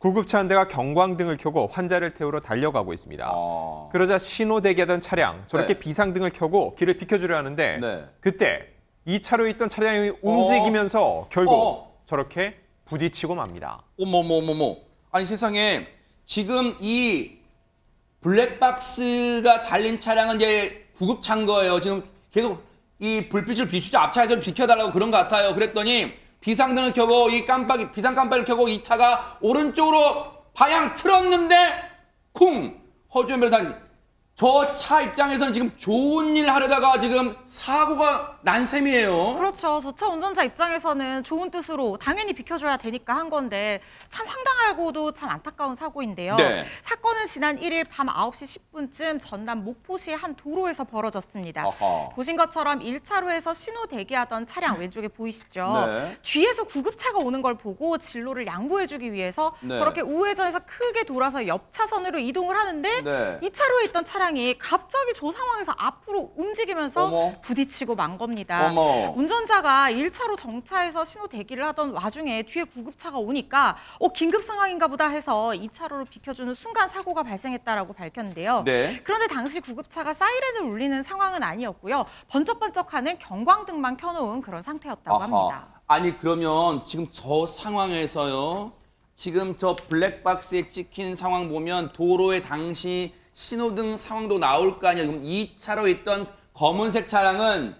구급차 한 대가 경광등을 켜고 환자를 태우러 달려가고 있습니다. 그러자 신호 대기하던 차량 저렇게 네. 비상등을 켜고 길을 비켜주려 하는데 네. 그때 이 차로에 있던 차량이 움직이면서 결국 저렇게 부딪히고 맙니다. 어머머머머. 아니 세상에 지금 이 블랙박스가 달린 차량은 이제 구급차인 거예요. 지금 계속 이 불빛을 비추자 앞차에서 비켜달라고 그런 것 같아요. 그랬더니 비상등을 켜고 이 비상 깜빡이를 켜고 이 차가 오른쪽으로 방향 틀었는데 쿵! 허주연 변호사님, 저 차 입장에서는 지금 좋은 일 하려다가 지금 사고가 난 셈이에요. 그렇죠. 저 차 운전자 입장에서는 좋은 뜻으로 당연히 비켜줘야 되니까 한 건데 참 황당하고도 참 안타까운 사고인데요. 네. 사건은 지난 1일 밤 9시 10분쯤 전남 목포시의 한 도로에서 벌어졌습니다. 아하. 보신 것처럼 1차로에서 신호 대기하던 차량 왼쪽에 보이시죠? 네. 뒤에서 구급차가 오는 걸 보고 진로를 양보해주기 위해서 네. 저렇게 우회전해서 크게 돌아서 옆 차선으로 이동을 하는데 네. 이 차로에 있던 차량이 갑자기 저 상황에서 앞으로 움직이면서 어머. 부딪히고 만 겁니다. 어머. 운전자가 1차로 정차해서 신호 대기를 하던 와중에 뒤에 구급차가 오니까 긴급 상황인가 보다 해서 2차로를 비켜주는 순간 사고가 발생했다라고 밝혔는데요. 네. 그런데 당시 구급차가 사이렌을 울리는 상황은 아니었고요. 번쩍번쩍하는 경광등만 켜놓은 그런 상태였다고 합니다. 아니 그러면 지금 저 상황에서요. 지금 저 블랙박스에 찍힌 상황 보면 도로에 당시 신호등 상황도 나올 거 아니에요. 그럼 이 차로 있던 검은색 차량은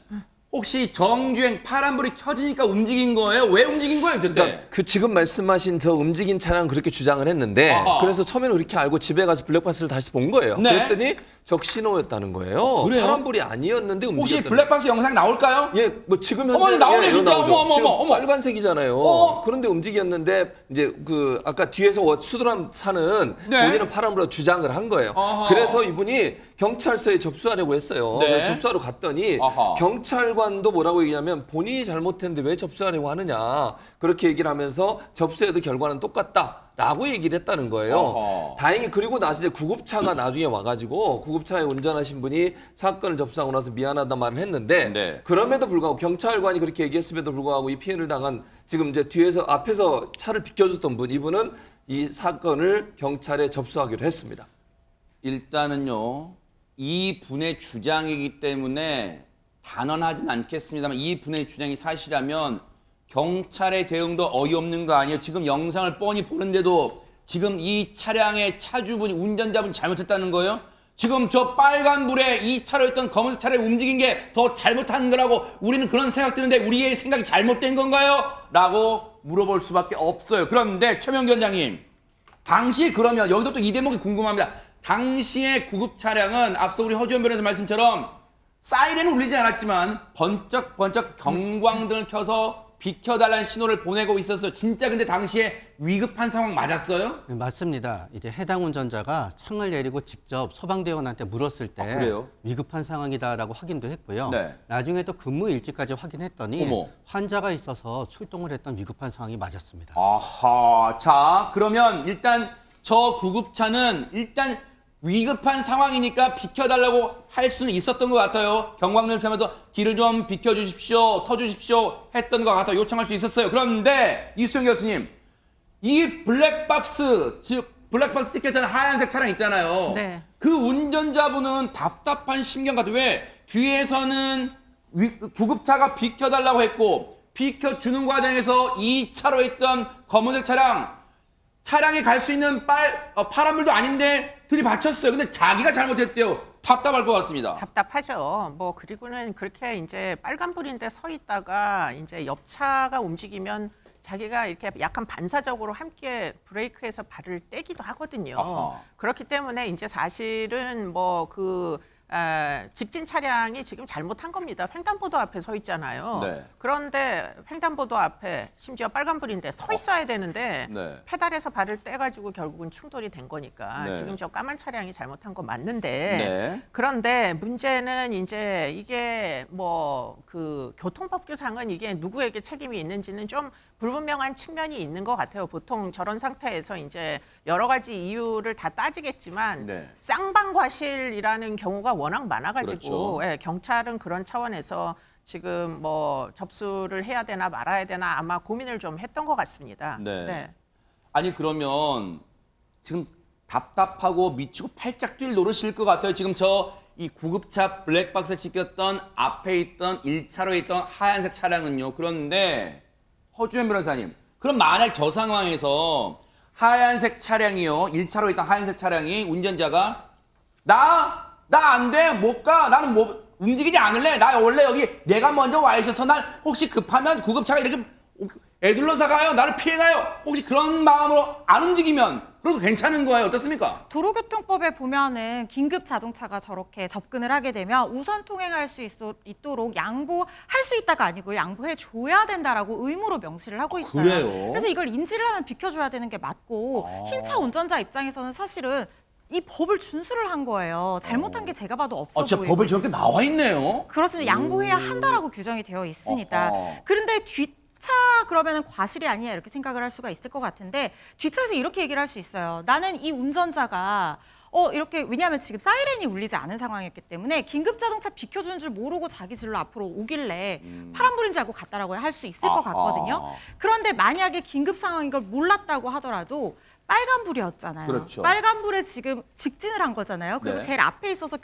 혹시 정주행 파란불이 켜지니까 움직인 거예요? 왜 움직인 거예요, 그때? 그러니까 그 지금 말씀하신 저 움직인 차량 그렇게 주장을 했는데 아하. 그래서 처음에는 그렇게 알고 집에 가서 블랙박스를 다시 본 거예요. 네. 그랬더니 적신호였다는 거예요. 그래요? 파란불이 아니었는데 혹시 움직였다는 블랙박스 영상 나올까요? 예, 뭐 지금 현재 어머니, 나오네, 이거 진짜. 나오죠. 어머, 지금 어머. 빨간색이잖아요. 그런데 움직였는데 이제 그 아까 뒤에서 수드람 사는 네. 본인은 파란불로 주장을 한 거예요. 아하. 그래서 이분이 경찰서에 접수하려고 했어요. 네. 그래서 접수하러 갔더니 아하. 경찰관도 뭐라고 얘기하면 본인이 잘못했는데 왜 접수하려고 하느냐 그렇게 얘기를 하면서 접수해도 결과는 똑같다라고 얘기를 했다는 거예요. 아하. 다행히 그리고 나서 이제 구급차가 나중에 와가지고 구급차에 운전하신 분이 사건을 접수하고 나서 미안하다 말을 했는데 네. 그럼에도 불구하고 경찰관이 그렇게 얘기했음에도 불구하고 이 피해를 당한 지금 이제 뒤에서 앞에서 차를 비켜줬던 분 이분은 이 사건을 경찰에 접수하기로 했습니다. 일단은요, 이 분의 주장이기 때문에 단언하진 않겠습니다만 이 분의 주장이 사실이라면 경찰의 대응도 어이없는 거 아니에요? 지금 영상을 뻔히 보는데도 지금 이 차량의 차주분이 운전자분이 잘못했다는 거예요? 지금 저 빨간불에 이 차로 있던 검은색 차량이 움직인 게 더 잘못한 거라고 우리는 그런 생각 드는데 우리의 생각이 잘못된 건가요? 라고 물어볼 수밖에 없어요. 그런데 최명기 원장님, 당시 그러면 여기서 또 이 대목이 궁금합니다. 당시의 구급 차량은 앞서 우리 허주연 변호사 말씀처럼 사이렌은 울리지 않았지만 번쩍번쩍 경광등을 켜서 비켜달라는 신호를 보내고 있었어요. 진짜 근데 당시에 위급한 상황 맞았어요? 네, 맞습니다. 이제 해당 운전자가 창을 내리고 직접 소방대원한테 물었을 때 그래요? 위급한 상황이다라고 확인도 했고요. 네. 나중에 또 근무 일지까지 확인했더니 어머. 환자가 있어서 출동을 했던 위급한 상황이 맞았습니다. 아하. 자, 그러면 일단 저 구급차는 일단 위급한 상황이니까 비켜달라고 할 수는 있었던 것 같아요. 경광등을 켜면서 길을 좀 비켜주십시오, 터주십시오 했던 것 같아요. 요청할 수 있었어요. 그런데 이수영 교수님, 이 블랙박스, 즉 블랙박스 찍혔던 하얀색 차량 있잖아요. 네. 그 운전자분은 답답한 심경 같아요. 왜? 뒤에서는 구급차가 비켜달라고 했고 비켜주는 과정에서 이 차로 있던 검은색 차량이 갈 수 있는 파란불도 아닌데 들이받쳤어요. 근데 자기가 잘못했대요. 답답할 것 같습니다. 답답하죠. 뭐 그리고는 그렇게 이제 빨간불인데 서 있다가 이제 옆차가 움직이면 자기가 이렇게 약간 반사적으로 함께 브레이크에서 발을 떼기도 하거든요. 아하. 그렇기 때문에 이제 사실은 직진 차량이 지금 잘못한 겁니다. 횡단보도 앞에 서 있잖아요. 네. 그런데 횡단보도 앞에 심지어 빨간불인데 서 있어야 되는데 네. 페달에서 발을 떼가지고 결국은 충돌이 된 거니까 네. 지금 저 까만 차량이 잘못한 거 맞는데 네. 그런데 문제는 이제 이게 그 교통법규상은 이게 누구에게 책임이 있는지는 좀 불분명한 측면이 있는 것 같아요. 보통 저런 상태에서 이제 여러 가지 이유를 다 따지겠지만 네. 쌍방과실이라는 경우가 워낙 많아가지고 그렇죠. 예, 경찰은 그런 차원에서 지금 접수를 해야 되나 말아야 되나 아마 고민을 좀 했던 것 같습니다. 네. 아니 그러면 지금 답답하고 미치고 팔짝 뛸 노릇일 것 같아요. 지금 이 구급차 블랙박스를 지켰던 앞에 있던 1차로에 있던 하얀색 차량은요. 그런데 허주현 변호사님, 그럼 만약 저 상황에서 하얀색 차량이요. 1차로에 있던 하얀색 차량이 운전자가 나 안 돼. 못 가. 나는 움직이지 않을래. 나 원래 여기 내가 먼저 와 있어서 난 혹시 급하면 구급차가 이렇게 애둘러서 가요. 나를 피해가요. 혹시 그런 마음으로 안 움직이면 그래도 괜찮은 거예요. 어떻습니까? 도로교통법에 보면은 긴급 자동차가 저렇게 접근을 하게 되면 우선 통행할 수 있도록 양보할 수 있다가 아니고 양보해 줘야 된다라고 의무로 명시를 하고 있어요. 그래요? 그래서 이걸 인지를 하면 비켜줘야 되는 게 맞고 흰차 운전자 입장에서는 사실은 이 법을 준수를 한 거예요. 잘못한 게 제가 봐도 없어 진짜 보이고. 법에 저렇게 나와 있네요. 그렇습니다. 양보해야 한다라고 규정이 되어 있습니다. 어허. 그런데 뒷차 그러면은 과실이 아니야 이렇게 생각을 할 수가 있을 것 같은데 뒷차에서 이렇게 얘기를 할 수 있어요. 나는 이 운전자가 이렇게 왜냐하면 지금 사이렌이 울리지 않은 상황이었기 때문에 긴급 자동차 비켜주는 줄 모르고 자기 진로 앞으로 오길래 파란불인 줄 알고 갔다라고 할 수 있을 것 아하. 같거든요. 그런데 만약에 긴급 상황인 걸 몰랐다고 하더라도 빨간불이었잖아요. 그렇죠. 빨간불에 지금 직진을 한 거잖아요. 그리고 네. 제일 앞에 있어서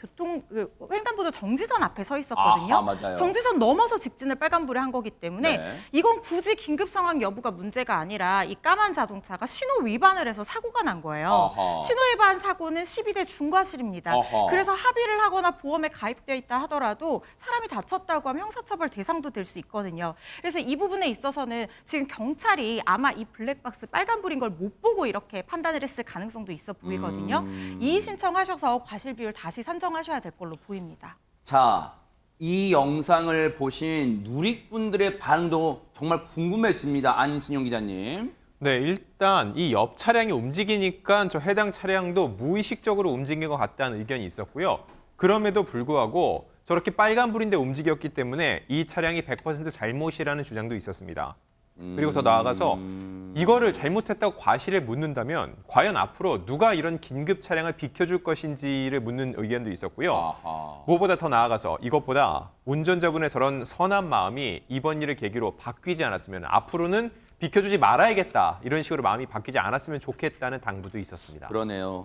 횡단보도 정지선 앞에 서 있었거든요. 아하, 맞아요. 정지선 넘어서 직진을 빨간불에 한 거기 때문에 네. 이건 굳이 긴급 상황 여부가 문제가 아니라 이 까만 자동차가 신호 위반을 해서 사고가 난 거예요. 아하. 신호 위반 사고는 12대 중과실입니다. 아하. 그래서 합의를 하거나 보험에 가입되어 있다 하더라도 사람이 다쳤다고 하면 형사처벌 대상도 될 수 있거든요. 그래서 이 부분에 있어서는 지금 경찰이 아마 이 블랙박스 빨간불인 걸 못 보고 이렇게 판단을 했을 가능성도 있어 보이거든요. 이의 신청하셔서 과실 비율 다시 산정하셔야 될 걸로 보입니다. 자, 이 영상을 보신 누리꾼들의 반응도 정말 궁금해집니다. 안진용 기자님. 네, 일단 이 옆 차량이 움직이니까 저 해당 차량도 무의식적으로 움직인 것 같다는 의견이 있었고요. 그럼에도 불구하고 저렇게 빨간불인데 움직였기 때문에 이 차량이 100% 잘못이라는 주장도 있었습니다. 그리고 더 나아가서 이거를 잘못했다고 과실을 묻는다면 과연 앞으로 누가 이런 긴급 차량을 비켜줄 것인지를 묻는 의견도 있었고요. 아하. 무엇보다 더 나아가서 이것보다 운전자분의 저런 선한 마음이 이번 일을 계기로 바뀌지 않았으면 앞으로는 비켜주지 말아야겠다 이런 식으로 마음이 바뀌지 않았으면 좋겠다는 당부도 있었습니다. 그러네요.